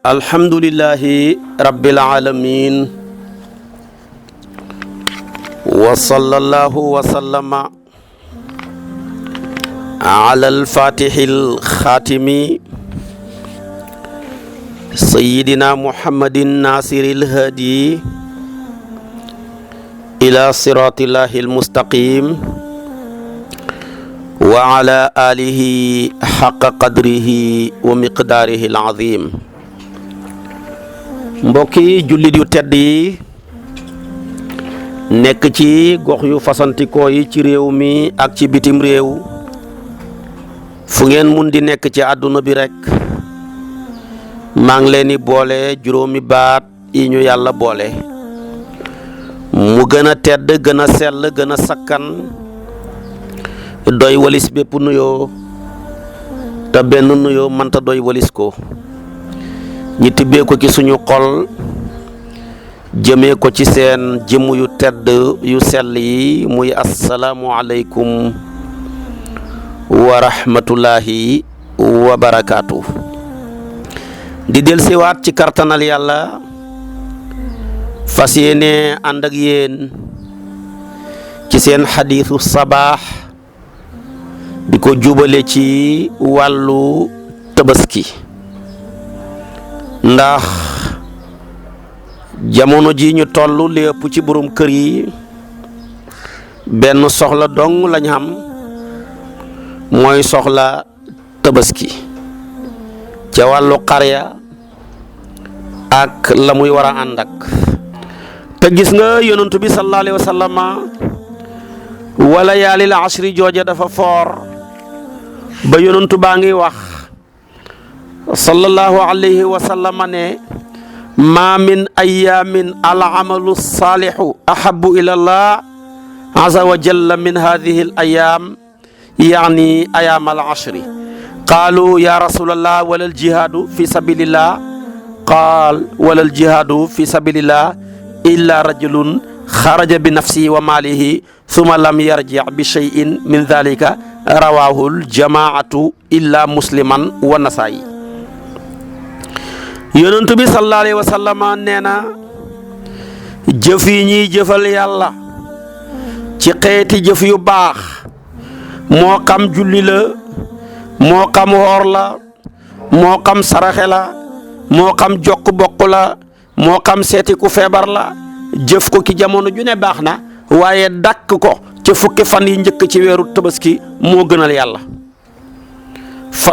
alhamdulillahi rabbil alamin wa sallallahu wa sallama ala al-fatihil khatimi sayyidina muhammadin nasiril hadi ila siratillahil mustaqim wa ala alihi haqqa qadrihi wa miqdarihil azim. mbokki jullit yu tedd yi nekk ci gox yu fasantikoo yi ci réew mi ak ci bitim réew fu ngeen mun di nekk ci àdduna bi rekk maa ngi leen di boole juróomi baat yi ñu yàlla boole mu gën a tedd gën a sell gën a sakkan doy walis bépp nuyoo te benn nuyoo mënta doy walis ko ñi tibbee ko ci suñu xol jëmee ko ci seen jëmm yu tedd yu sell yi muy assalaamu aleykum wa rahmatullahi wa barakaatu. di del siwaat ci kartanal yàlla fas yéene ànd ak yéen ci seen xadiisu sabaax di ko jubale ci wàllu tabaski ndax jamono ji ñu toll li ëpp ci borom kër yi benn soxla dong lañ xam mooy soxla tabaski ca wàllu xarya ak la muy war a ànd ak te gis nga yonentu bi sallallahu alayhi wa sallama wala yaalil ashri jooja dafa foor ba yonentu baa ngi wax sallallahu alayhi wa sallama ne ma min ayamin al amalu salihu ahabu ila allah azza wa jalla min hadihi al ayam yani ayam al ashri qaalu ya rasulallah wala al jihadu fi sabilillah qaal wala al jihadu fi sabilillah illa rajulun xaraja bi nafsihi wa maalihi summa lam yarji bi shay'in min dhalika rawahu al jamaatu illa musliman wa nasaayi. yonent bi sallallahu alayhi wa sallam nee na jëf yi ñuy jëfal yàlla ci xeeti jëf yu baax moo xam julli la moo xam woor la moo xam saraxe la moo xam jokk bokk la moo xam seeti ku feebar la jëf ko ki jamono ju ne baax na waaye dàkk ko ci fukki fan yi njëkk ci weeru tabaski moo gënal yàlla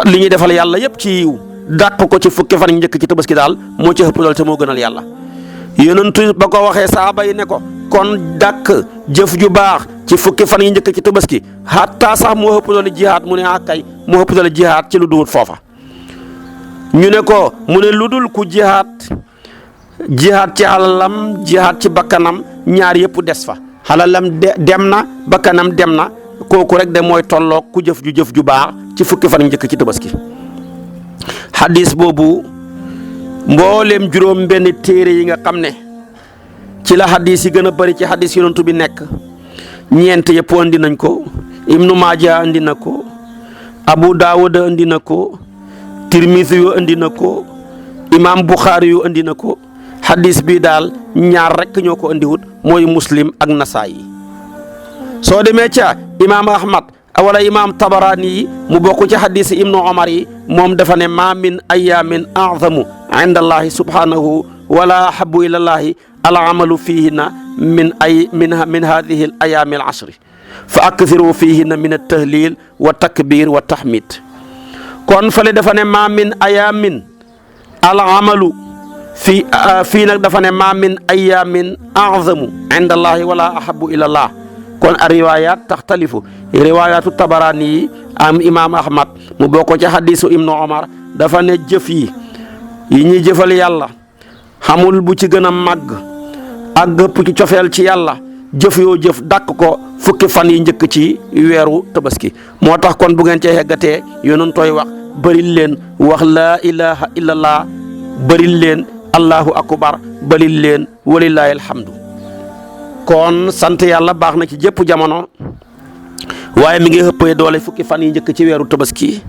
li ñuy defal yàlla yépp ci yiw dàq ko ci fukki fan yi njëkk ci tabaski daal moo ci ëpp doole te moo gënal yàlla yonentu ba ko waxee saaba yi ne ko kon dàq jëf ju baax ci fukki fan yi njëkk ci tabaski hatta sax moo ëpp doole jihaad mu ne kay moo ëpp doole jihaad ci lu duwut foofa ñu ne ko mu ne lu dul ku jihaad ci alalam jihaad ci bakkanam ñaar yëpp des fa alalam dem na bakkanam dem na kooku rek de mooy tolloog ku jëf ju baax ci fukki fan yi njëkk ci tabaski xadis boobu mbooleem juróom benn téere yi nga xam ne ci la xadis yi gën a bari ci xadis yonentu bi nekk ñeent yëpp andi nañ ko ibnu maaja andi na ko abu daawuda andi na ko tirmisi yu andi na ko imam buxaari yu andi na ko xadis bi daal ñaar rekk ñoo ko andiwut mooy muslim ak nasaayi soo demee ca imam ahmad wala imam tabarani yi mu bokk ci xadis ibnu omar yi moom dafa ne ma min ayamin azamu inda allahi subhanahu wala ahabu ila allahi al amalu fihinna min hadihi al ayami al ashri fa akthiru fihinna min al tahlil wa takbir wa tahmid kon fale dafa ne ma min ayamin al amalu fii nag dafa ne ma min ayamin azamu inda allahi wala ahabu ila allah kon a riwayat taxtalifu riwayatu tabarani yi am imam ahmad mu bokk ci hadisu ibnu omar dafa ne jëf yi ñuy jëfal yàlla xamul bu ci gën a màgg ak gëpp ci cofeel ci yàlla jëf yoo jëf dàq ko fukki fan yi njëkk ci weeru tabaski moo tax kon bu ngeen cee heggatee yonun tooy wax bëril leen wax laa ilaha illallah bëril leen allahu akbar bëril leen walillahi alhamdu kon sant yàlla baax na ci jëpp jamono waaye mi ngi ëppee doole fukki fan yi njëkk ci weeru tabaski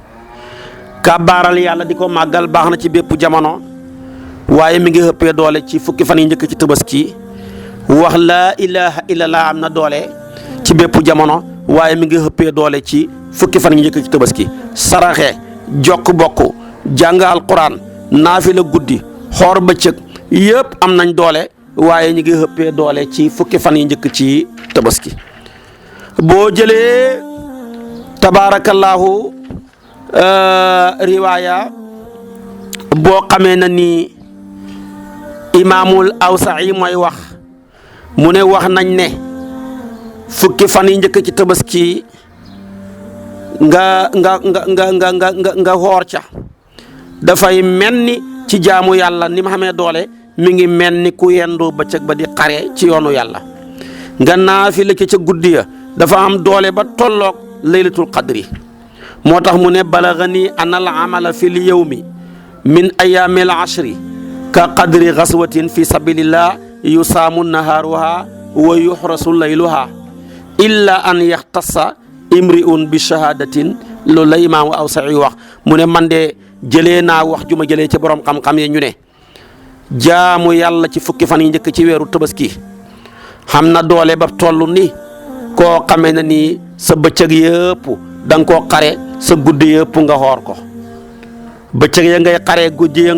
kàbbaaral yàlla di ko màggal baax na ci bépp jamono waaye mi ngi ëppee doole ci fukki fan yi njëkk ci tabaski wax laa ilaha illallah am na doole ci bépp jamono waaye mi ngi ëppee doole ci fukki fan yi njëkk ci tabaski saraxe jokk bokk jàng alquran naafila guddi xoor bëccëg yëpp am nañ doole waaye ñu ngi ëppee doole ci fukki fan yi njëkk ci tabaski boo jëlee tabaarakallaahu riwaaya boo xamee na ni imaamul Awsaa'i mooy wax mu ne wax nañ ne fukki fan yi njëkk ci tabaski nga xoor ca dafay mel ni ci jaamu yàlla ni ma xamee doole mi ngi mel ni ku yendu bëccëg ba di xare ci yoonu yàlla nga naafila ca guddi ya dafa am doole ba tolloog laylatul qadri moo tax mu ne balagani anal amala fil yawmi min ayaamil ashri ka qadri gaswatin fi sabilillah yusaamu nahaaruha wa yuxrasu layluha illa an yaxtassa imri'un bi shahadatin loolu la imaamu Awsaa'i wax mu ne man de jëlee naa wax ju ma jëlee ci borom xam-xam yi ñu ne jaamu yàlla ci fukki fan yi njëkk ci weeru tabaski xam na doole ba toll ni koo xamee na ni sa bëccëg yëpp da nga koo xare sa guddi yëpp nga xoor ko bëccëg ya ngay xare guddi ya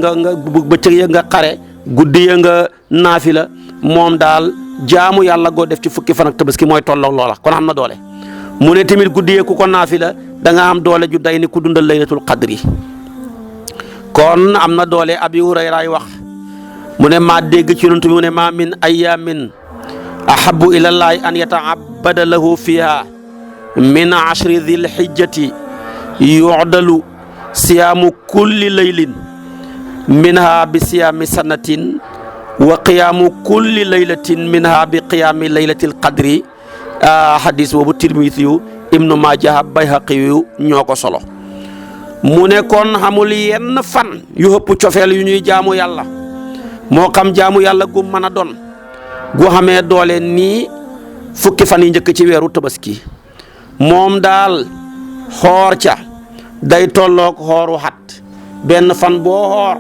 bëccëg ya nga xare guddi ya nga naafila moom daal jaamu yàlla goo def ci fukki fan ak tabaski mooy tolloog loola kon xam na doole mu ne tamit guddi ya ku ko naafila da nga am doole ju day ni ku dundal laylatul qadri kon am na doole Abi Hurayra wax mu ne maa dégg ci yonent bi mu ne maa min ayaamin ahabbu ilallaahi an yataabada lahu fiha min ashri dhil hijjati yu'dalu siyaamu kulli laylin minha bi siyaami sanatin wa qiyaamu kulli laylatin minha bi qiyaami laylatil qadri hadis boobu Tirmisi yu Ibnu Maaja Bayhaqi yu ñoo ko solo mu ne kon xamul yenn fan yu ëpp cofeel yu ñuy jaamu yàlla moo xam jaamu yàlla gu mën a doon gu xamee doole nii fukki fan yi njëkk ci weeru tabaski moom daal xoor ca day tolloog xooru xat benn fan boo xoor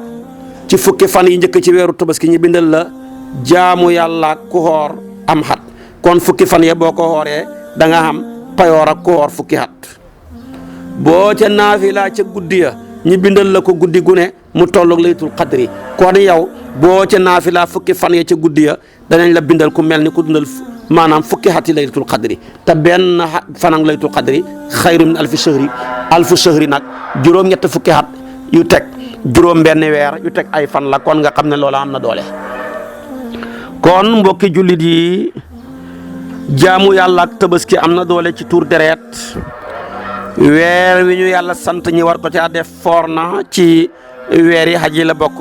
ci fukki fan yi njëkk ci weeru tabaski ñu bindal la jaamu yàlla ku xoor am xat kon fukki fan ye boo ko xooree da nga xam payoor ak ku xoor fukki xat boo ca naafila ca guddi ya ñu bindal la ko guddi gu ne mu tolloog laylatul qadri kon yow boo ca naafila fukki fan ya ca guddi ya danañ la bindal ku mel ni ku dundal maanaam fukki xati laylatul qadri te benn fanang laylatul qadri xayru min alfu shahri nag juróom-ñett fukki xat yu teg juróom benn weer yu teg ay fan la kon nga xam ne loola am na doole kon mbokki jullit yi jaamu yàlla ak tabaski am na doole ci tuur deret weer wi ñu yàlla sant ñi war ko caa def foor na ci weer yi xaj yi la bokk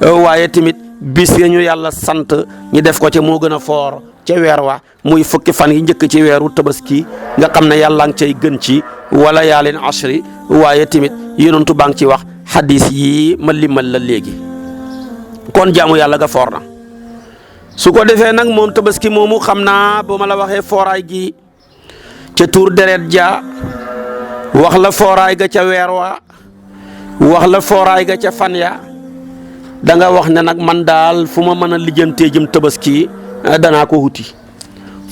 waaye tamit bis ya ñu yàlla sant ñi def ko ca moo gën a foor ca weer wa muy fukki fan yi njëkk ci weeru tabaski nga xam ne yàlla ngi cay gën ci wala yaalin ashri waaye tamit yonentu baa ngi ci wax hadis yi ma limal la léegi kon jaamu yàlla ga foor na su ko defee nag moom tabaski moomu xam naa ba ma la waxee fooraay gi ca tuur deret ja wax la fooraay ga ca weer wa wax la fooraay ga ca fan ya da nga wax ne nag man daal fu ma mën a lijjantee jëm tabaski danaa ko wuti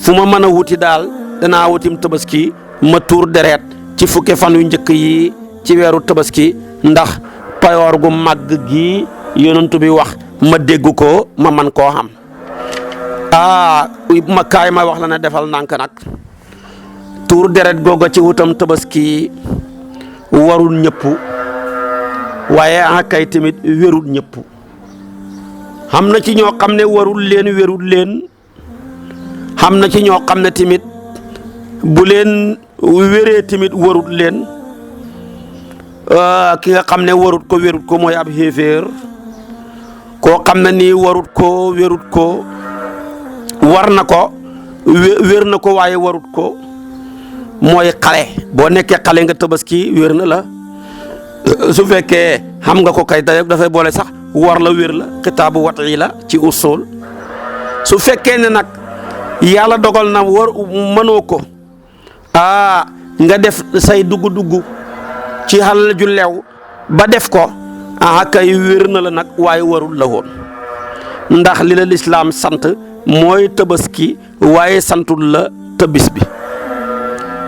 fu ma mën a wuti daal danaa wutim tabaski ma tuur deret ci fukki fan yu njëkk yi ci weeru tabaski ndax payoor gu màgg gi yonent bi wax ma dégg ko ma man koo xam ma kaay ma wax la ne defal nànk nag tuur deret googa ci wutam tabaski warul ñëpp waaye kay tamit wérul ñëpp xam na ci ñoo xam ne warul leen xam na ci ñoo xam ne tamit bu leen wéree tamit warut leen ki nga xam ne warut ko mooy ab xéeféer koo xam ne nii warut ko wérut ko war na ko wér na ko waaye warut ko mooy xale boo nekkee xale nga tabaski wér na la su fekkee xam nga ko kay dafay boole sax war la wér la xitaabu wat'i la ci usul su fekkee ne nag yàlla dogal na war mënoo ko nga def say dugg ci xalal ju lew ba def ko kay wér na la nag waaye warul la woon ndax li la lislaam sant mooy tabaski waaye santul la tëbis bi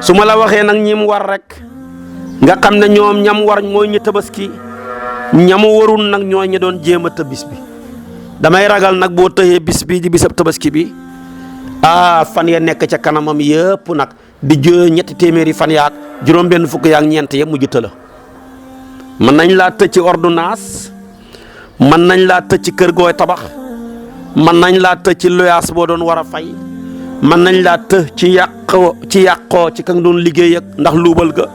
su ma la waxee nag ñim war rek nga xam ne ñoom ñam war mooy ñi tabaski ñamu warul nag ñooy ñi doon jéem a tëbis bi damay ragal nag boo tëyee bis bi di bisab tabaski bi fan ya nekk ca kanamam yëpp nag di ñetti téeméeri fan yaak juróom-benn fukk yaak ñeent ya mujj tëla mën nañ laa tëj ci ordonnance mën nañ laa tëj ci kër gooy tabax mën nañ laa tëj ci loyaas boo doon war a fay mën nañ laa tëj ci yàqoo ci ka nga doon liggéey ak ndax luubal ga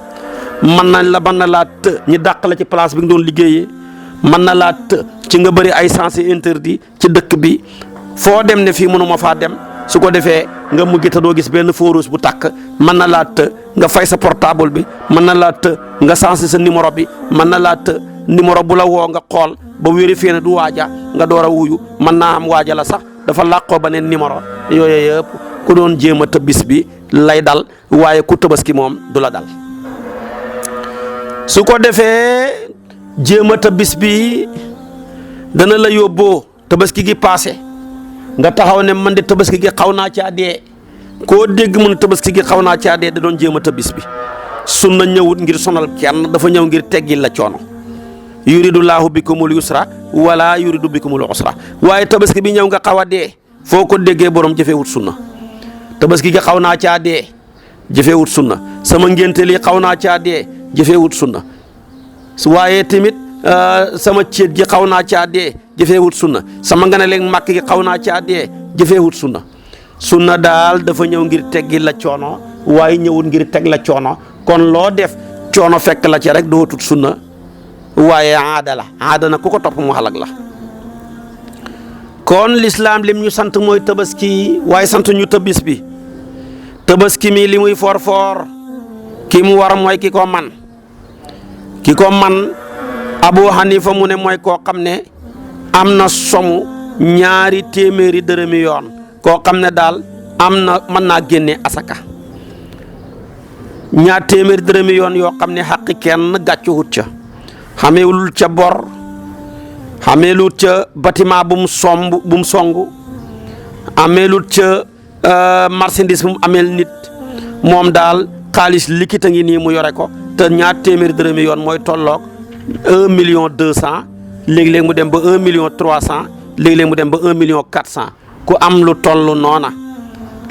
mën na laa tëj ñi dàq la ci place bi nga doon liggéeyee mën na laa tëj ci nga bëri ay sens interdit ci dëkk bi foo dem ne fii mënuma faa dem su ko defee nga mujj te doo gis benn feu rouge bu tàkk mën na laa të nga fay sa portable bi mën na laa të nga sensé sa numéro bi mën na laa të numéro bu la woo nga xool ba vérifié ne du waaja nga door a wuyu mën naa am waaja la sax dafa làqoo ba neen numéro yooyu yëpp ku doon jéem a tëbbis bi lay dal waaye ku tabaski moom du la dal su ko defee jéem a tëbbis bi dana la yóbboo tabaski gi passé nga taxaw ne man de tabaski gi xaw naa caa dee koo dégg mu ne tabaski gi xaw naa caa dee da doon jéem a tëbbis bi sunna ñëwut ngir sonal kenn dafa ñëw ngir teggil la coono yuridullahu bikumul yusra wala yuridu bikumul usra waaye tabaski bi ñëw nga xaw a dee foo ko déggee borom jëfeewut sunna tabaski gi xaw naa caa dee jëfeewut sunna sama ngénte li xaw naa caa dee jëfeewut sunna waaye tamit sama ceet gi xaw naa caa dee jëfeewut sunna sama nga ne leen màkk gi xaw naa caa dee jëfeewut sunna daal dafa ñëw ngir teggi la coono waaye ñëwut ngir teg la coono kon loo def coono fekk la ci rek dootut sunna waaye aada na ku ko topp mu xalag la kon lislaam lim ñu sant mooy tabaski waaye sant ñu tëbbis bi tabaski mi li muy for ki mu war mooy ki ko man Abu Hanifa mu ne mooy koo xam ne am na somu 2 téeméeri dërëmi yoon koo xam ne daal mën naa génne asaka 2 téeméeri dërëmi yoon yoo xam ne xaqi kenn gàccuwut ca xameelul ca bor xameelut ca bâtiment bu mu songu ameelut ca marchandise bu mu ameel nit moom daal xaalis liquide a ngi nii mu yore ko te 2 téeméeri dërëmi yoon mooy tolloog 1,200,000 léeg-léeg mu dem ba 1,300,000 léeg-léeg mu dem ba 1,400,000 ku am lu toll noona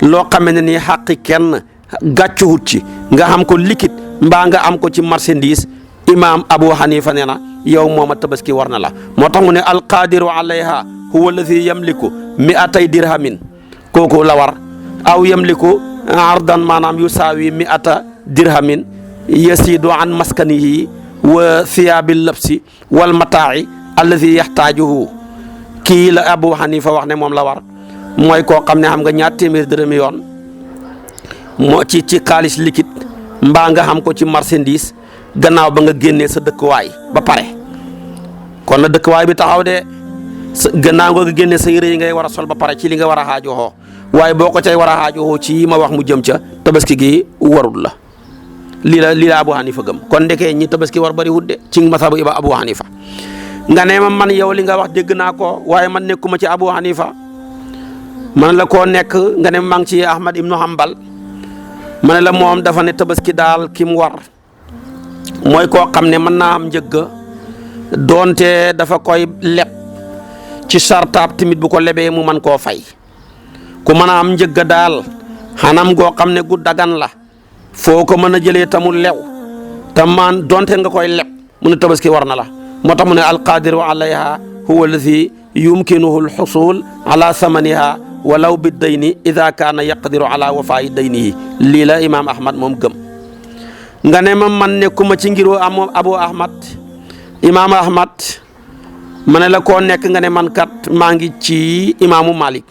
loo xamee ne nii xàqi kenn gàccuwut ci nga xam ko liquide mbaa nga am ko ci marchandise imaam Abu Hanifa nee na yow mooma tabaski war na la moo tax mu ne alqaadiru alayha huwa alladi yamliku 200 dirhamin kooku la war aw yamliku ardan maanaam yusaawi 100 dirhamin yasidu an maskanihi wa thiyaabil labsi wal mataa'i alladi yaxtaajuhu kii la Abu Hanifa wax ne moom la war mooy koo xam ne xam nga 2 téeméeri dërëmi yoon moo ci xaalis liquide mbaa nga xam ko ci marchandise gannaaw ba nga génnee sa dëkkuwaay ba pare kon na dëkkuwaay bi taxaw de gannaaw nga génnee sa yére yi ngay war a sol ba pare ci li nga war a xaajoxoo waaye boo ko cay war a xaajoxoo ci ma wax mu jëm ca tabaski gi warul la lii la Abu Hanifa gëm kon ndekee ñi tabaski war bari wut de ci masabu iba Abu Hanifa nga ne ma man yow li nga wax dégg naa ko waaye man nekkuma ci Abu Hanifa man la koo nekk nga ne maa ngi ci Ahmad ibnu Hanbal ma ne la moom dafa ne tabaski daal ki mu war mooy koo xam ne mën naa am njëgg doonte dafa koy leb ci sartaab tamit bu ko lebee mu mën koo fay ku mën a am njëgg daal xanam goo xam ne gu dagan la foo ko mën a jëlee tamul lew te man donte nga koy leb mu ne tabaski war na la moo tax mu ne alqadiru alayha huwa alladi yumkinuhu alxusul ala samaniha walaw bi dayni ida kaana yaqdiru ala wafaayi daynihi lii la imaam Ahmad moom gëm nga ne ma man nekkuma ci ngiroo am Abu Ahmad imaam Ahmad ma ne la koo nekk nga ne man kat maa ngi ci imaamu Malik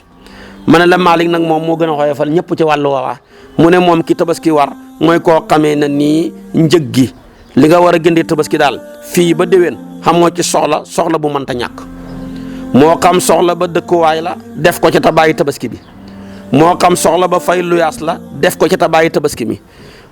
ma ne la Malik nag moom moo gën a xoyofal ñëpp ci wàllu woowaa mu ne moom ki tabaski war mooy koo xamee na nii njëg gi li nga war a gëndee tabaski daal fii ba déwén xamoo ci soxla bu mënta ñàkk moo xam soxla ba dëkkuwaay la def ko ci ta bàyyi tabaski bi moo xam soxla ba fay luyaas la def ko ci ta bàyyi tabaski mi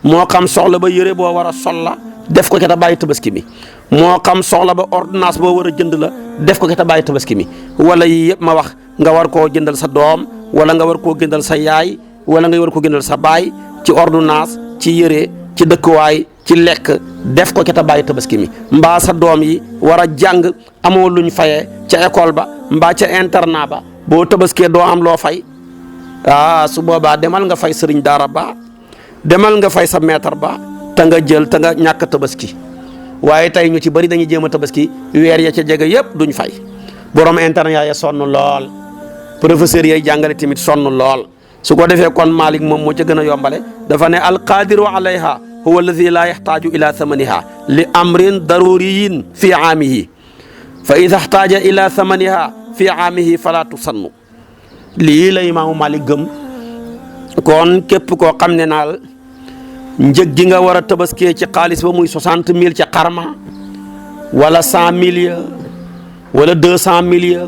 moo xam soxla ba yëre boo war a sol la def ko ci ta bàyyi tabaski mi moo xam soxla ba ordonnance boo war a jënd la def ko ki te bàyyi tabaski mi wala yii yëpp ma wax nga war koo jëndal sa doom wala nga war koo jëndal sa yaay wala nga war ko jëndal sa baay ci ordonnance ci yére ci dëkkuwaay ci lekk def ko ki te bàyyi tabaski mi mbaa sa doom yi war a jàng amoo luñ fayee ca école ba mbaa ca internat ba boo tabaskee doo am loo fay su boobaa demal nga fay sëriñ daara ba demal nga fay sa maître ba te nga jël te nga ñàkk tabaski waaye tey ñu ci bëri dañuy jéem a tabaski weer ya ca jege yëpp duñ fay borom internet ya sonn lool professeur yay jàngale tamit sonn lool su ko defee kon Malik moom moo ca gën a yombale dafa ne alqadiru alayha huwa alladi laa yaxtaaju ila thamaniha li amrin daruriyin fi aamihi fa ida xtaaja ila thamaniha fi aamihi fala tusannu lii la imaamu Malik gëm kon képp koo xam ne naal njëg gi nga war a tabaskee ci xaalis ba muy 60 000 ca xarma wala 100 000 ya wala 200 000 ya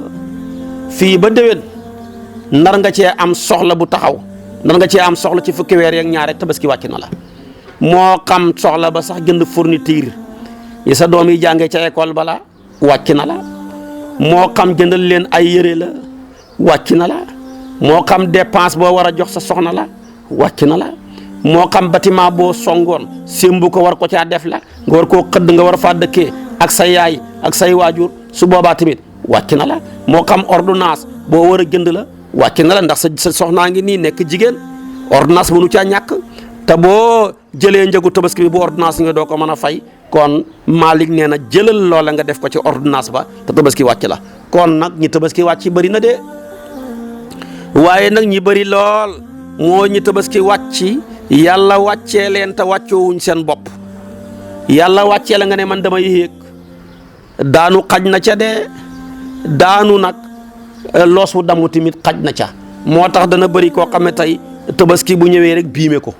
fii ba déwén nar nga cee am soxla bu taxaw nar nga cee am soxla ci fukki weer yeeg ñaar rek tabaski wàcc na la moo xam soxla ba sax jënd fourniture yi sa doom yi jàngee ca école bala wàcc na la moo xam jëndal leen ay yére la wàcc na la moo xam dépense boo war a jox sa soxna la wàcc na la moo xam bâtiment boo songoon sémbu ko war ko caa def la nga war koo xëdd nga war faa dëkkee ak sa yaay ak say waajur su boobaa tamit wàcc na la moo xam ordonnance boo war a jënd la wàcc na la ndax sa soxnaa ngi nii nekk jigéen ordonnance mënu caa ñàkk te boo jëlee njëgu tabaski bi bu ordonnance nga doo ko mën a fay kon Malik nee na jëlal loola nga def ko ci ordonnance ba te tabaski wàcc la kon nag ñi tabaski wàcc bëri na de waaye nag ñi bëri lool moo ñi tabaski wàcc yàlla wàccee leen te wàccoowuñ seen bopp yàlla wàccee la nga ne man damay yéeg daanu xaj na ca de daanu nag loos wu damu tamit xaj na ca moo tax dana bëri koo xam ne tey tabaski bu ñëwee rek biime ko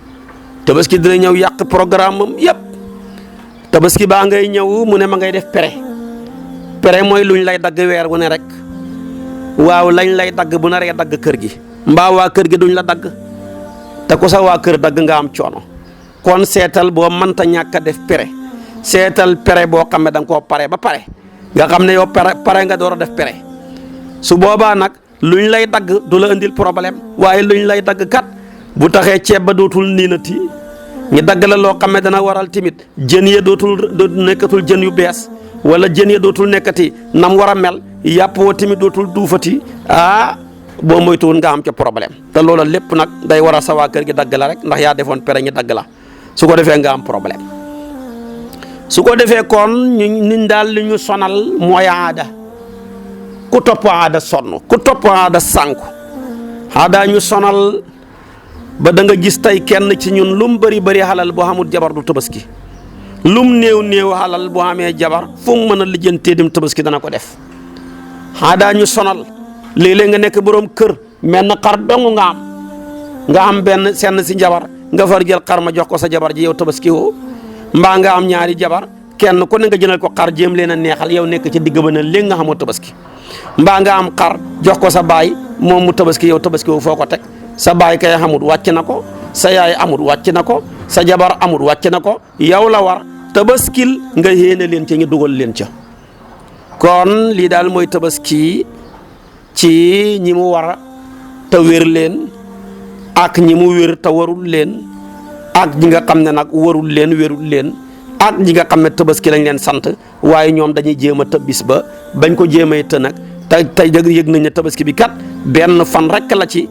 tabaski dina ñëw yàq programme am yëpp tabaski baa ngay ñëw mu ne ma ngay def pere mooy luñ lay dagg weer wu ne rek waaw lañ lay dagg bu naree dagg kër gi mbaa waa kër gi duñ la dagg te ku sa waa kër dagg nga am coono kon seetal boo mënta ñàkk a def seetal boo xam ne da nga koo pare ba pare nga xam ne yow pare nga door a def su boobaa nag luñ lay dagg du la indil problème waaye luñ lay dagg kat bu taxee ceeb ba dootul niinati ñu dagg la loo xam ne dana waral tamit jën ya dootul nekkatul jën yu bees wala jën ya dootul nekkati nam war a mel yàpp wa tamit dootul duufati boo moytuwul nga am ca problème te loola lépp nag day waral sa waa kër gi dagg la rek ndax yaa defoon pere ñi dagg la su ko defee nga am problème su ko defee kon niñ daal li ñu sonal mooy aada ku topp aada sonn ku topp aada sànku aada ñu sonal ba da nga gis tey kenn ci ñun lum bëri xalal boo xamul jabar du tabaski lum néew xalal boo xamee jabar fu mu mën a lijjantee dim tabaski dana ko def aada ñu sonal léeg-léeg nga nekk borom kër mel na xar dong nga am benn senn si jabar nga far jël xar ma jox ko sa jabar ji yow tabaski woo mbaa nga am ñaari jabar kenn ku ne nga jënal ko xar jéem leen a neexal yow nekk ci digg ba ne léegi nga xamoo tabaski mbaa nga am xar jox ko sa baay moom mu tabaski yow tabaski woo foo ko teg sa baay kay xamut wàcc na ko sa yaay amut wàcc na ko sa jabar amut wàcc na ko yow la war tabaskil nga yéene leen ca ñu dugal leen ca kon lii daal mooy tabaski ci ñi mu war te wér leen ak ñi mu wér te warul leen ak ñi nga xam ne nag warul leen wérul leen ak ñi nga xam ne tabaski lañ leen sant waaye ñoom dañuy jéem a tëb bis ba bañ ko jéemee të nag tey yëg nañ ne tabaski bi kat benn fan rek la ci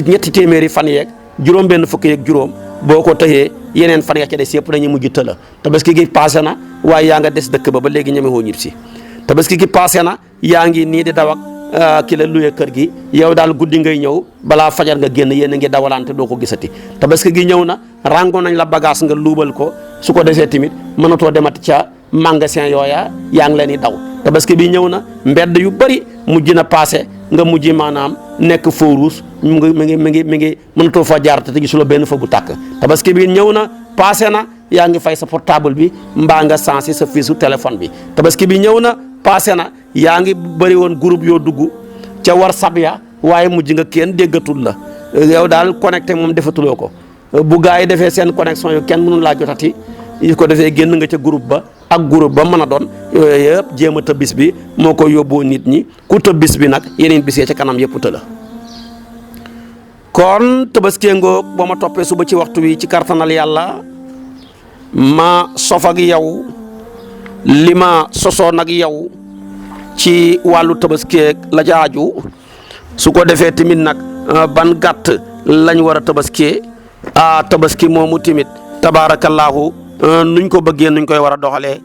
ñetti téeméeri fan yeeg juróom benn fukk yeeg juróom boo ko tëyee yeneen fan ya ca des yëpp dañuy mujj tëla tabaski gi passé na waaye yaa nga des dëkk ba léegi ñeme woo ñib si tabaski gi passé na yaa ngi nii di daw ak ki la luye kër gi yow daal guddi ngay ñëw balaa fajar nga génn yéen a ngi dawalante doo ko gisati tabaski gi ñëw na rango nañ la bagage nga luubal ko su ko defee tamit mënatoo demati ca magasin yooya yaa ngi leen di daw tabaski bi ñëw na mbedd yu bëri mujj na passé nga mujj maanaam nekk feu rouge mi ngi mënatoo fa jaar te gisuloo benn fa bu tàkk tabaski bi ñëw na passé na yaa ngi fay sa portable bi mbaa nga sensé sa fiisu téléphone bi tabaski bi ñëw na passé na yaa ngi bëri woon groupe yoo dugg ca WhatsApp ya waaye mujj nga kenn déggatul la yow daal connecté moom defatuloo ko bu gaa yi defee seen connexion yu kenn mënu laa jotati yi ko defee génn nga ca groupe ba ak groupe ba mën a doon yooyu yëpp jéem a tëb bis bi moo ko yóbboo nit ñi ku tëb bis bi nag yeneen bis yee ca kanam yëpp të la kon tabaskee ngoog boo ma toppee suba ci waxtu wi ci kartanal yàlla ma sof ak yow li ma sosoon ak yow ci wàllu tabaskeeg la ca aju su ko defee tamit nag ban gàtt lañ war a tabaskee tabaski moomu tamit tabaarakallaahu nuñ ko bëggee nuñ koy war a doxalee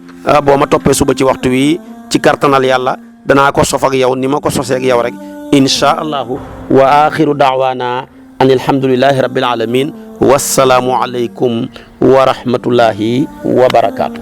boo ma toppee suba ci waxtu wi ci kartanal yàlla danaa ko sof ak yow ni ma ko sosee ak yow rek insha allahu wa axiru daawaana an alhamdulillahi rabbil alamin wassalaamu alaykum wa rahmatullahi wa barakaatu.